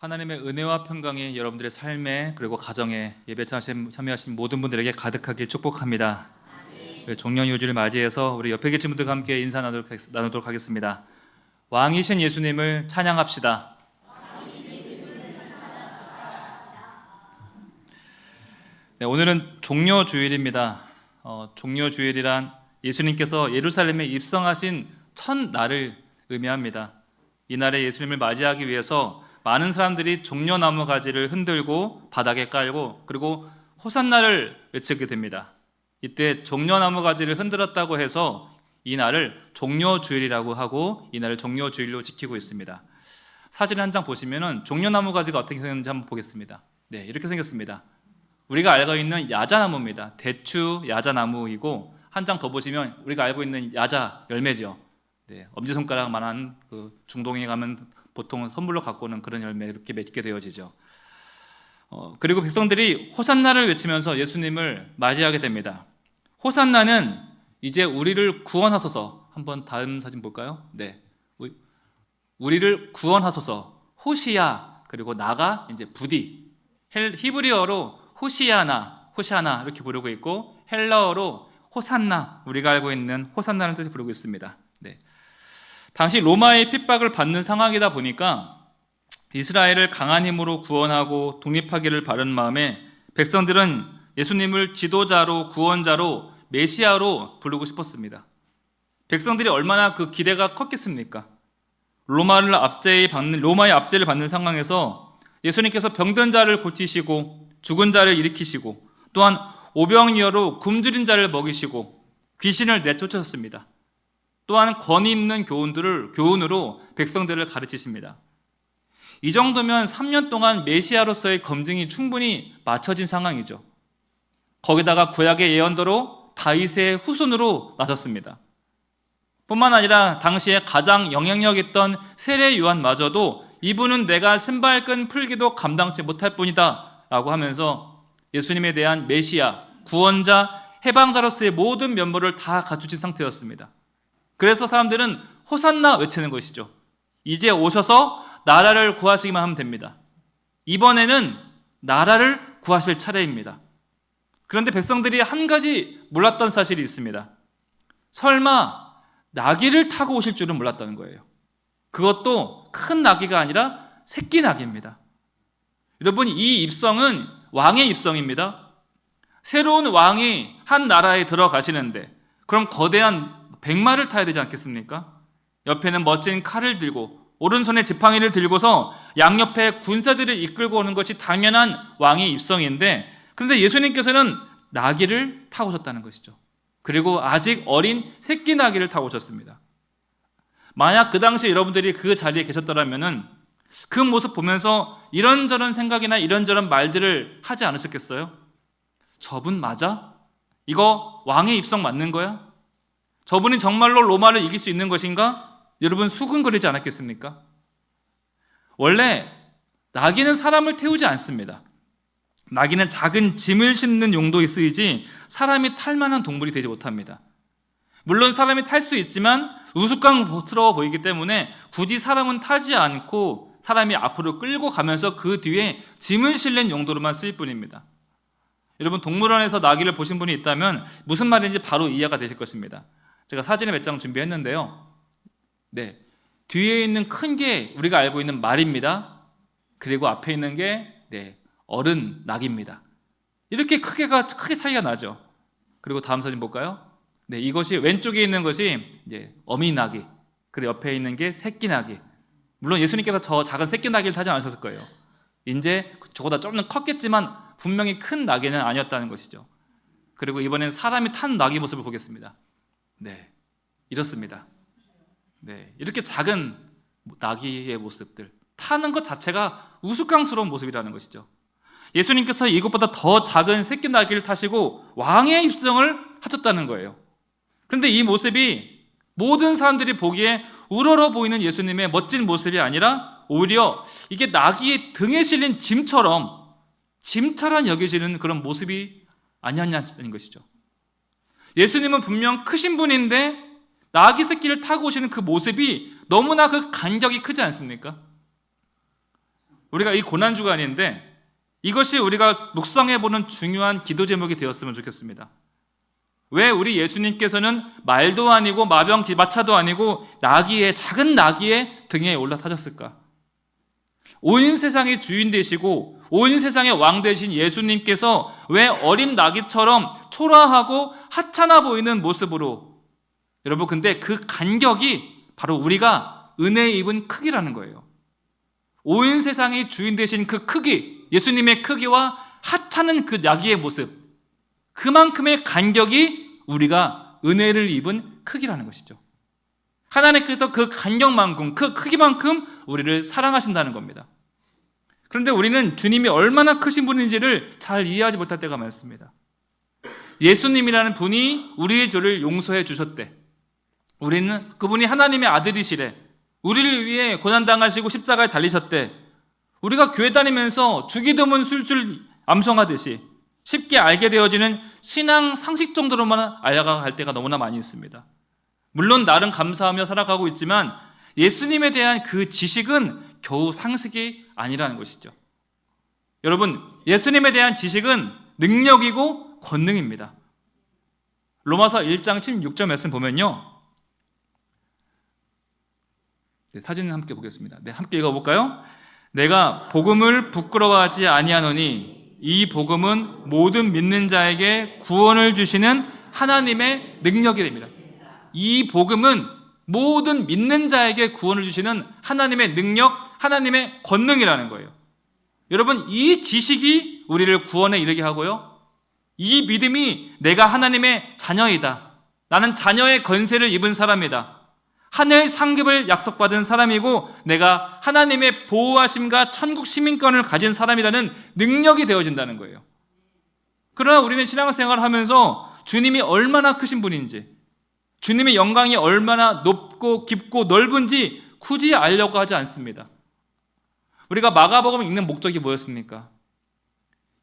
하나님의 은혜와 평강이 여러분들의 삶에 그리고 가정에 예배 참여하신 모든 분들에게 가득하길 축복합니다. 종려유주를 맞이해서 우리 옆에 계신 분들과 함께 인사 나누도록 하겠습니다. 왕이신 예수님을 찬양합시다. 네, 오늘은 종려주일입니다. 종려주일이란 예수님께서 예루살렘에 입성하신 첫날을 의미합니다. 이날에 예수님을 맞이하기 위해서 많은 사람들이 종려나무 가지를 흔들고 바닥에 깔고 그리고 호산나를 외치게 됩니다. 이때 종려나무 가지를 흔들었다고 해서 이 날을 종려주일이라고 하고 이 날을 종려주일로 지키고 있습니다. 사진 한 장 보시면은 종려나무 가지가 어떻게 생겼는지 한번 보겠습니다. 네, 이렇게 생겼습니다. 우리가 알고 있는 야자나무입니다. 대추 야자나무이고 한 장 더 보시면 우리가 알고 있는 야자 열매죠. 네, 엄지손가락만한 그 중동에 가면 보통 선물로 갖고 오는 그런 열매 이렇게 맺게 되어지죠. 그리고 백성들이 호산나를 외치면서 예수님을 맞이하게 됩니다. 호산나는 이제 우리를 구원하소서. 한번 다음 사진 볼까요? 네, 우리를 구원하소서. 호시야 그리고 나가 이제 부디 히브리어로 호시아나 이렇게 부르고 있고 헬라어로 호산나 우리가 알고 있는 호산나라는 뜻을 부르고 있습니다. 네. 당시 로마의 핍박을 받는 상황이다 보니까 이스라엘을 강한 힘으로 구원하고 독립하기를 바라는 마음에 백성들은 예수님을 지도자로 구원자로 메시아로 부르고 싶었습니다. 백성들이 얼마나 그 기대가 컸겠습니까? 로마의 압제를 받는 상황에서 예수님께서 병든 자를 고치시고 죽은 자를 일으키시고 또한 오병이어로 굶주린 자를 먹이시고 귀신을 내쫓으셨습니다. 또한 권위 있는 교훈으로 백성들을 가르치십니다. 이 정도면 3년 동안 메시아로서의 검증이 충분히 마쳐진 상황이죠. 거기다가 구약의 예언대로 다윗의 후손으로 나섰습니다. 뿐만 아니라 당시에 가장 영향력 있던 세례 요한마저도 이분은 내가 신발끈 풀기도 감당치 못할 뿐이다 라고 하면서 예수님에 대한 메시아, 구원자, 해방자로서의 모든 면모를 다 갖추신 상태였습니다. 그래서 사람들은 호산나 외치는 것이죠. 이제 오셔서 나라를 구하시기만 하면 됩니다. 이번에는 나라를 구하실 차례입니다. 그런데 백성들이 한 가지 몰랐던 사실이 있습니다. 설마 나귀를 타고 오실 줄은 몰랐다는 거예요. 그것도 큰 나귀가 아니라 새끼 나귀입니다. 여러분, 이 입성은 왕의 입성입니다. 새로운 왕이 한 나라에 들어가시는데 그럼 거대한 백마를 타야 되지 않겠습니까? 옆에는 멋진 칼을 들고 오른손에 지팡이를 들고서 양옆에 군사들을 이끌고 오는 것이 당연한 왕의 입성인데 그런데 예수님께서는 나귀를 타고 오셨다는 것이죠. 그리고 아직 어린 새끼 나귀를 타고 오셨습니다. 만약 그 당시 여러분들이 그 자리에 계셨더라면 그 모습 보면서 이런저런 생각이나 이런저런 말들을 하지 않으셨겠어요? 저분 맞아? 이거 왕의 입성 맞는 거야? 저분이 정말로 로마를 이길 수 있는 것인가? 여러분 수근거리지 않았겠습니까? 원래 나귀는 사람을 태우지 않습니다. 나귀는 작은 짐을 싣는 용도에 쓰이지 사람이 탈 만한 동물이 되지 못합니다. 물론 사람이 탈 수 있지만 우스꽝스러워 보이기 때문에 굳이 사람은 타지 않고 사람이 앞으로 끌고 가면서 그 뒤에 짐을 실는 용도로만 쓰일 뿐입니다. 여러분 동물원에서 나귀를 보신 분이 있다면 무슨 말인지 바로 이해가 되실 것입니다. 제가 사진을 몇 장 준비했는데요. 네, 뒤에 있는 큰 게 우리가 알고 있는 말입니다. 그리고 앞에 있는 게 어른 낙입니다. 이렇게 크게 차이가 나죠. 그리고 다음 사진 볼까요? 네, 이것이 왼쪽에 있는 것이 이제 어미 나귀, 그리고 옆에 있는 게 새끼 나귀. 물론 예수님께서 저 작은 새끼 나귀를 타지 않으셨을 거예요. 이제 저보다 좀 더 컸겠지만 분명히 큰 나귀는 아니었다는 것이죠. 그리고 이번엔 사람이 탄 나귀 모습을 보겠습니다. 네, 이렇습니다. 네, 이렇게 작은 나귀의 모습들, 타는 것 자체가 우스꽝스러운 모습이라는 것이죠. 예수님께서 이것보다 더 작은 새끼 나귀를 타시고 왕의 입성을 하셨다는 거예요. 그런데 이 모습이 모든 사람들이 보기에 우러러 보이는 예수님의 멋진 모습이 아니라 오히려 이게 나귀의 등에 실린 짐처럼 여겨지는 그런 모습이 아니었냐는 것이죠. 예수님은 분명 크신 분인데 나귀 새끼를 타고 오시는 그 모습이 너무나 그 간격이 크지 않습니까? 우리가 이 고난주간인데 이것이 우리가 묵상해보는 중요한 기도 제목이 되었으면 좋겠습니다. 왜 우리 예수님께서는 말도 아니고 마차도 아니고 작은 나귀의 등에 올라타셨을까? 온 세상의 주인 되시고 온 세상의 왕 되신 예수님께서 왜 어린 나귀처럼 초라하고 하찮아 보이는 모습으로, 여러분, 근데 그 간격이 바로 우리가 은혜 입은 크기라는 거예요. 온 세상의 주인 되신 그 크기, 예수님의 크기와 하찮은 그 나귀의 모습, 그만큼의 간격이 우리가 은혜를 입은 크기라는 것이죠. 하나님께서 그 간격만큼, 그 크기만큼 우리를 사랑하신다는 겁니다. 그런데 우리는 주님이 얼마나 크신 분인지를 잘 이해하지 못할 때가 많습니다. 예수님이라는 분이 우리의 죄를 용서해 주셨대. 우리는 그분이 하나님의 아들이시래. 우리를 위해 고난당하시고 십자가에 달리셨대. 우리가 교회 다니면서 주기도문 술술 암송하듯이 쉽게 알게 되어지는 신앙 상식 정도로만 알아갈 때가 너무나 많이 있습니다. 물론 나름 감사하며 살아가고 있지만 예수님에 대한 그 지식은 겨우 상식이 아니라는 것이죠. 여러분, 예수님에 대한 지식은 능력이고 권능입니다. 로마서 1장 16절 말씀 보면요, 사진 함께 보겠습니다. 함께 읽어볼까요? 내가 복음을 부끄러워하지 아니하노니 이 복음은 모든 믿는 자에게 구원을 주시는 하나님의 능력이 됩니다. 이 복음은 모든 믿는 자에게 구원을 주시는 하나님의 능력, 하나님의 권능이라는 거예요. 여러분, 이 지식이 우리를 구원에 이르게 하고요, 이 믿음이 내가 하나님의 자녀이다, 나는 자녀의 권세를 입은 사람이다, 하늘의 상급을 약속받은 사람이고 내가 하나님의 보호하심과 천국 시민권을 가진 사람이라는 능력이 되어진다는 거예요. 그러나 우리는 신앙생활을 하면서 주님이 얼마나 크신 분인지, 주님의 영광이 얼마나 높고 깊고 넓은지 굳이 알려고 하지 않습니다. 우리가 마가복음 읽는 목적이 뭐였습니까?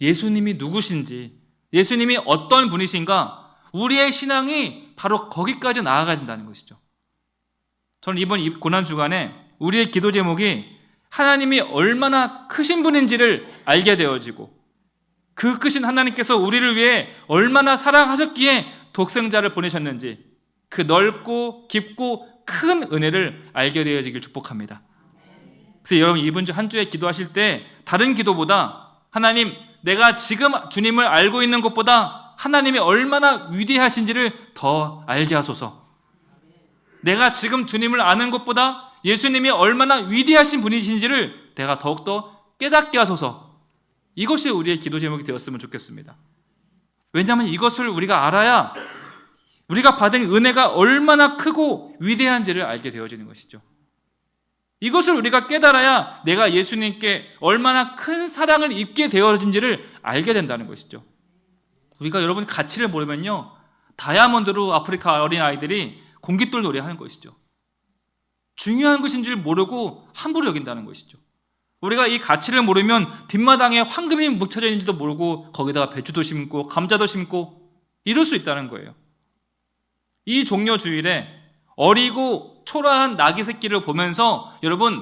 예수님이 누구신지, 예수님이 어떤 분이신가, 우리의 신앙이 바로 거기까지 나아가야 된다는 것이죠. 저는 이번 이 고난주간에 우리의 기도 제목이 하나님이 얼마나 크신 분인지를 알게 되어지고 그 크신 하나님께서 우리를 위해 얼마나 사랑하셨기에 독생자를 보내셨는지 그 넓고 깊고 큰 은혜를 알게 되어지길 축복합니다. 그래서 여러분, 이번 주 한 주에 기도하실 때 다른 기도보다 하나님, 내가 지금 주님을 알고 있는 것보다 하나님이 얼마나 위대하신지를 더 알게 하소서. 내가 지금 주님을 아는 것보다 예수님이 얼마나 위대하신 분이신지를 내가 더욱더 깨닫게 하소서. 이것이 우리의 기도 제목이 되었으면 좋겠습니다. 왜냐하면 이것을 우리가 알아야 우리가 받은 은혜가 얼마나 크고 위대한지를 알게 되어지는 것이죠. 이것을 우리가 깨달아야 내가 예수님께 얼마나 큰 사랑을 입게 되어진지를 알게 된다는 것이죠. 우리가 여러분 가치를 모르면요, 다이아몬드로 아프리카 어린아이들이 공깃돌 놀이 하는 것이죠. 중요한 것인 줄 모르고 함부로 여긴다는 것이죠. 우리가 이 가치를 모르면 뒷마당에 황금이 묻혀져 있는지도 모르고 거기다가 배추도 심고 감자도 심고 이럴 수 있다는 거예요. 이 종려 주일에 어리고 초라한 나귀 새끼를 보면서 여러분,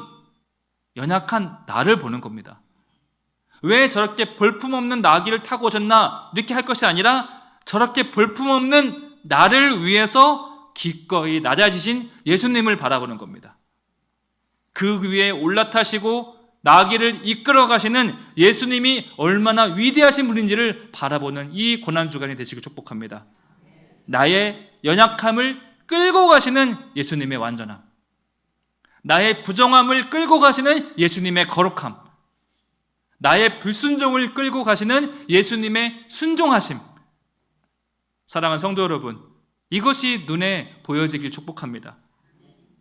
연약한 나를 보는 겁니다. 왜 저렇게 볼품없는 나귀를 타고 오셨나 이렇게 할 것이 아니라 저렇게 볼품없는 나를 위해서 기꺼이 낮아지신 예수님을 바라보는 겁니다. 그 위에 올라타시고 나귀를 이끌어 가시는 예수님이 얼마나 위대하신 분인지를 바라보는 이 고난주간이 되시길 축복합니다. 나의 연약함을 끌고 가시는 예수님의 완전함, 나의 부정함을 끌고 가시는 예수님의 거룩함, 나의 불순종을 끌고 가시는 예수님의 순종하심. 사랑하는 성도 여러분, 이것이 눈에 보여지길 축복합니다.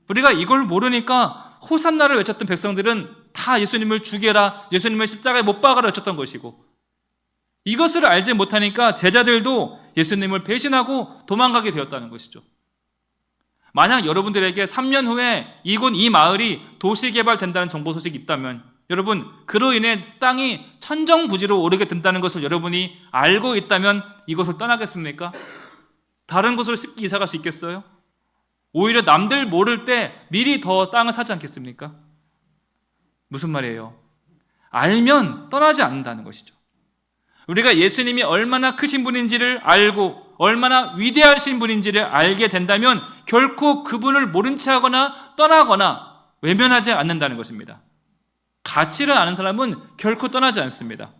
우리가 이걸 모르니까 호산나를 외쳤던 백성들은 다 예수님을 죽여라, 예수님을 십자가에 못 박아라 외쳤던 것이고, 이것을 알지 못하니까 제자들도 예수님을 배신하고 도망가게 되었다는 것이죠. 만약 여러분들에게 3년 후에 이 마을이 도시개발된다는 정보 소식이 있다면, 여러분, 그로 인해 땅이 천정부지로 오르게 된다는 것을 여러분이 알고 있다면 이것을 떠나겠습니까? 다른 곳으로 쉽게 이사갈 수 있겠어요? 오히려 남들 모를 때 미리 더 땅을 사지 않겠습니까? 무슨 말이에요? 알면 떠나지 않는다는 것이죠. 우리가 예수님이 얼마나 크신 분인지를 알고 얼마나 위대하신 분인지를 알게 된다면 결코 그분을 모른 채 하거나 떠나거나 외면하지 않는다는 것입니다. 가치를 아는 사람은 결코 떠나지 않습니다.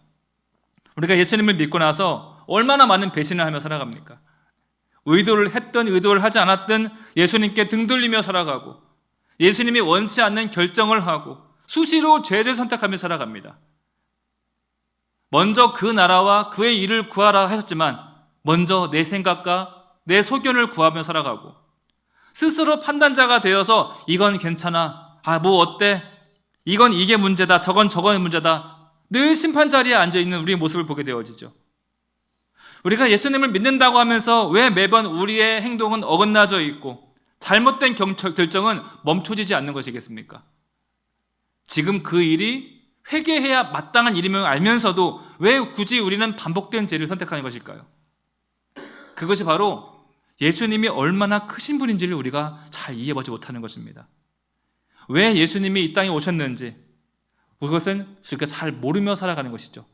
우리가 예수님을 믿고 나서 얼마나 많은 배신을 하며 살아갑니까? 의도를 했든 의도를 하지 않았든 예수님께 등 돌리며 살아가고 예수님이 원치 않는 결정을 하고 수시로 죄를 선택하며 살아갑니다. 먼저 그 나라와 그의 일을 구하라 하셨지만 먼저 내 생각과 내 소견을 구하며 살아가고 스스로 판단자가 되어서 이건 괜찮아, 뭐 어때? 이게 문제다, 저건 문제다. 늘 심판 자리에 앉아있는 우리의 모습을 보게 되어지죠. 우리가 예수님을 믿는다고 하면서 왜 매번 우리의 행동은 어긋나져 있고 잘못된 결정은 멈춰지지 않는 것이겠습니까? 지금 그 일이 회개해야 마땅한 일임을 알면서도 왜 굳이 우리는 반복된 죄를 선택하는 것일까요? 그것이 바로 예수님이 얼마나 크신 분인지를 우리가 잘 이해하지 못하는 것입니다. 왜 예수님이 이 땅에 오셨는지 그것은 우리가 잘 모르며 살아가는 것이죠.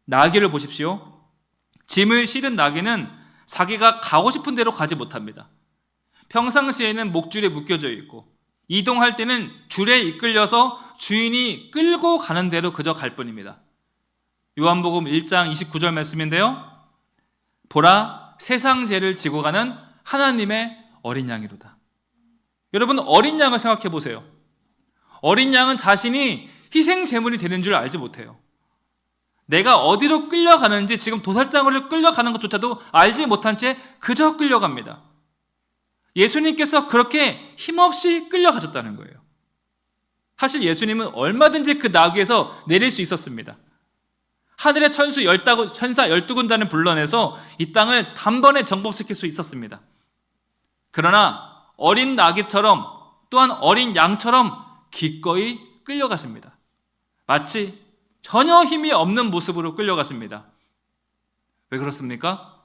나귀를 보십시오. 짐을 실은 나귀는 자기가 가고 싶은 대로 가지 못합니다. 평상시에는 목줄에 묶여져 있고 이동할 때는 줄에 이끌려서 주인이 끌고 가는 대로 그저 갈 뿐입니다. 요한복음 1장 29절 말씀인데요. 보라, 세상 죄를 지고 가는 하나님의 어린 양이로다. 여러분, 어린 양을 생각해 보세요. 어린 양은 자신이 희생 제물이 되는 줄 알지 못해요. 내가 어디로 끌려가는지 지금 도살장으로 끌려가는 것조차도 알지 못한 채 그저 끌려갑니다. 예수님께서 그렇게 힘없이 끌려가셨다는 거예요. 사실 예수님은 얼마든지 그 나귀에서 내릴 수 있었습니다. 하늘의 천사 12군단을 불러내서 이 땅을 단번에 정복시킬 수 있었습니다. 그러나 어린 나귀처럼 또한 어린 양처럼 기꺼이 끌려가십니다. 마치 전혀 힘이 없는 모습으로 끌려갔습니다. 왜 그렇습니까?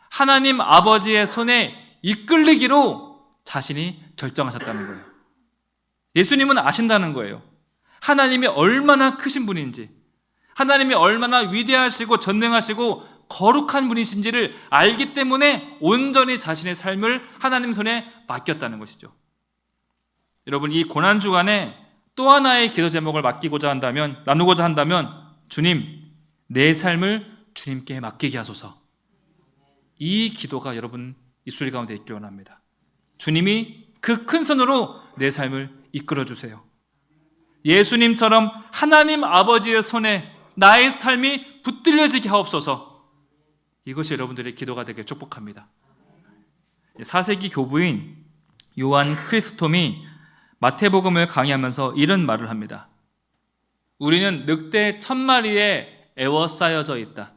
하나님 아버지의 손에 이끌리기로 자신이 결정하셨다는 거예요. 예수님은 아신다는 거예요. 하나님이 얼마나 크신 분인지, 하나님이 얼마나 위대하시고 전능하시고 거룩한 분이신지를 알기 때문에 온전히 자신의 삶을 하나님 손에 맡겼다는 것이죠. 여러분, 이 고난주간에 또 하나의 기도 제목을 나누고자 한다면 주님, 내 삶을 주님께 맡기게 하소서. 이 기도가 여러분 입술 가운데 있기 원합니다. 주님이 그 큰 손으로 내 삶을 이끌어 주세요. 예수님처럼 하나님 아버지의 손에 나의 삶이 붙들려지게 하옵소서. 이것이 여러분들의 기도가 되길 축복합니다. 4세기 교부인 요한 크리스톰이 마태복음을 강의하면서 이런 말을 합니다. 우리는 늑대 1000마리에 에워싸여져 있다.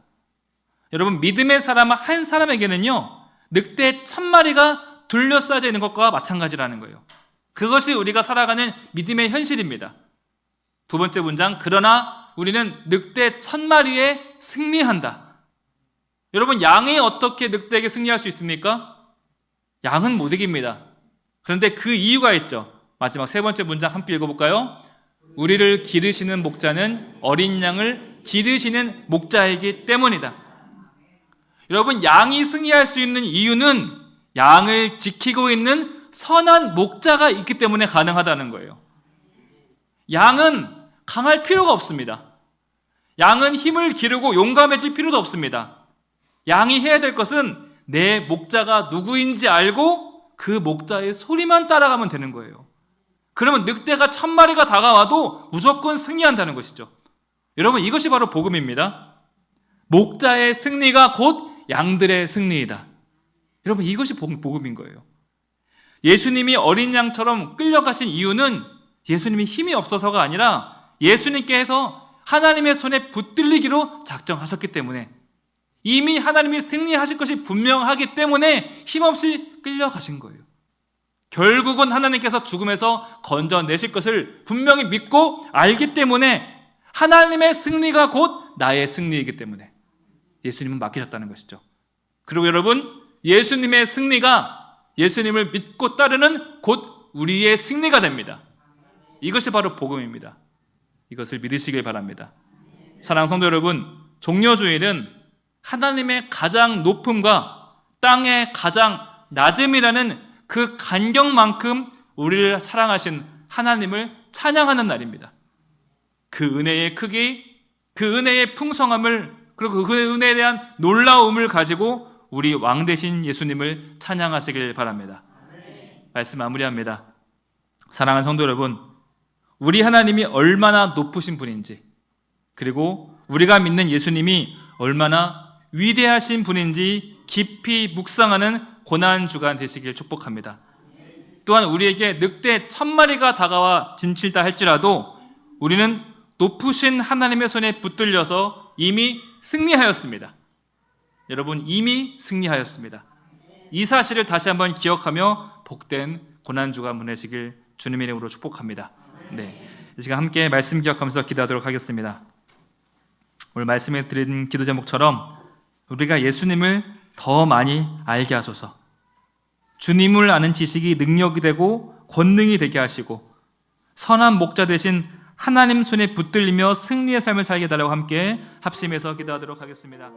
여러분, 믿음의 사람 한 사람에게는요, 늑대 1000마리가 둘러싸여 있는 것과 마찬가지라는 거예요. 그것이 우리가 살아가는 믿음의 현실입니다. 두 번째 문장, 그러나 우리는 늑대 1000마리에 승리한다. 여러분, 양이 어떻게 늑대에게 승리할 수 있습니까? 양은 못 이깁니다. 그런데 그 이유가 있죠. 마지막 세 번째 문장 함께 읽어볼까요? 우리를 기르시는 목자는 어린 양을 기르시는 목자이기 때문이다. 여러분, 양이 승리할 수 있는 이유는 양을 지키고 있는 선한 목자가 있기 때문에 가능하다는 거예요. 양은 강할 필요가 없습니다. 양은 힘을 기르고 용감해질 필요도 없습니다. 양이 해야 될 것은 내 목자가 누구인지 알고 그 목자의 소리만 따라가면 되는 거예요. 그러면 늑대가 1000마리가 다가와도 무조건 승리한다는 것이죠. 여러분, 이것이 바로 복음입니다. 목자의 승리가 곧 양들의 승리이다. 여러분, 이것이 복음인 거예요. 예수님이 어린 양처럼 끌려가신 이유는 예수님이 힘이 없어서가 아니라 예수님께서 하나님의 손에 붙들리기로 작정하셨기 때문에, 이미 하나님이 승리하실 것이 분명하기 때문에 힘없이 끌려가신 거예요. 결국은 하나님께서 죽음에서 건져내실 것을 분명히 믿고 알기 때문에 하나님의 승리가 곧 나의 승리이기 때문에 예수님은 맡기셨다는 것이죠. 그리고 여러분, 예수님의 승리가 예수님을 믿고 따르는 곧 우리의 승리가 됩니다. 이것이 바로 복음입니다. 이것을 믿으시길 바랍니다. 사랑하는 성도 여러분, 종려주일은 하나님의 가장 높음과 땅의 가장 낮음이라는 그 간격만큼 우리를 사랑하신 하나님을 찬양하는 날입니다. 그 은혜의 크기, 그 은혜의 풍성함을, 그리고 그 은혜에 대한 놀라움을 가지고 우리 왕 되신 예수님을 찬양하시길 바랍니다. 말씀 마무리합니다. 사랑하는 성도 여러분, 우리 하나님이 얼마나 높으신 분인지, 그리고 우리가 믿는 예수님이 얼마나 위대하신 분인지 깊이 묵상하는 고난주간 되시길 축복합니다. 또한 우리에게 늑대 1000마리가 다가와 진칠다 할지라도 우리는 높으신 하나님의 손에 붙들려서 이미 승리하였습니다. 여러분, 이미 승리하였습니다. 이 사실을 다시 한번 기억하며 복된 고난주간 보내시길 주님의 이름으로 축복합니다. 네, 이 시간 함께 말씀 기억하면서 기도하도록 하겠습니다. 오늘 말씀에 드린 기도 제목처럼 우리가 예수님을 더 많이 알게 하소서. 주님을 아는 지식이 능력이 되고 권능이 되게 하시고 선한 목자 되신 하나님 손에 붙들리며 승리의 삶을 살게 해달라고 함께 합심해서 기도하도록 하겠습니다.